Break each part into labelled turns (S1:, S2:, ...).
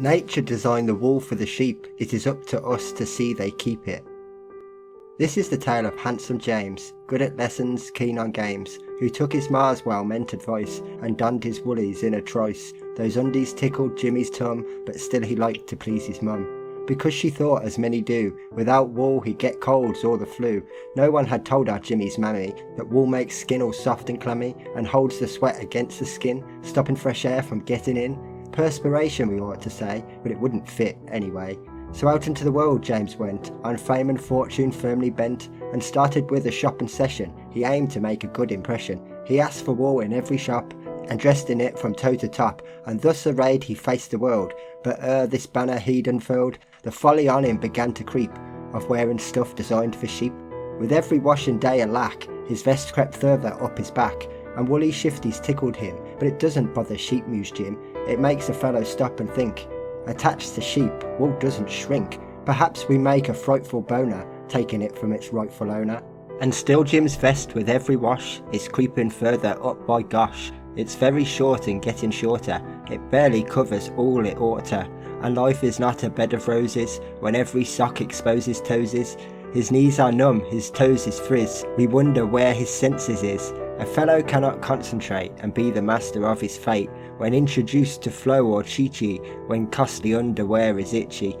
S1: Nature designed the wool for the sheep, it is up to us to see they keep it. This is the tale of handsome James, good at lessons, keen on games, who took his ma's well-meant advice, and donned his woolies in a trice. Those undies tickled Jimmy's tum, but still he liked to please his mum. Because she thought, as many do, without wool he'd get colds or the flu. No one had told our Jimmy's mammy that wool makes skin all soft and clammy, and holds the sweat against the skin, stopping fresh air from getting in. Perspiration we ought to say, but it wouldn't fit anyway. So out into the world James went, on fame and fortune firmly bent, and started with a shopping session. He aimed to make a good impression. He asked for wool in every shop, and dressed in it from toe to top, and thus arrayed he faced the world. But ere this banner he'd unfurled, the folly on him began to creep, of wearing stuff designed for sheep. With every washing day alack, his vest crept further up his back, and woolly shifties tickled him, but it doesn't bother sheep, mused Jim. It makes a fellow stop and think. Attached to sheep, wool doesn't shrink. Perhaps we make a frightful boner, taking it from its rightful owner. And still Jim's vest with every wash is creeping further up, by gosh. It's very short and getting shorter, it barely covers all it ought to. And life is not a bed of roses, when every sock exposes toeses. His knees are numb, his toes is frizz, we wonder where his senses is. A fellow cannot concentrate and be the master of his fate, when introduced to flow or chi-chi, when costly underwear is itchy.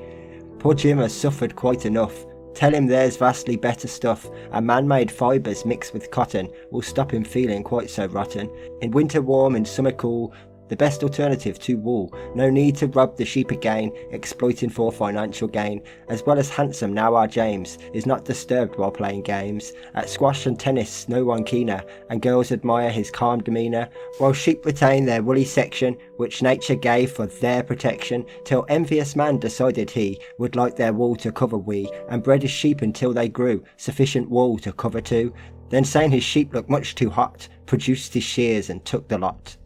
S1: Poor Jim has suffered quite enough. Tell him there's vastly better stuff, and man-made fibres mixed with cotton will stop him feeling quite so rotten. In winter warm, in summer cool, the best alternative to wool. No need to rob the sheep again, exploiting for financial gain. As well as handsome now our James is not disturbed while playing games. At squash and tennis no one keener, and girls admire his calm demeanour, while sheep retain their woolly section, which nature gave for their protection, till envious man decided he would like their wool to cover we, and bred his sheep until they grew sufficient wool to cover two. Then saying his sheep looked much too hot, produced his shears and took the lot.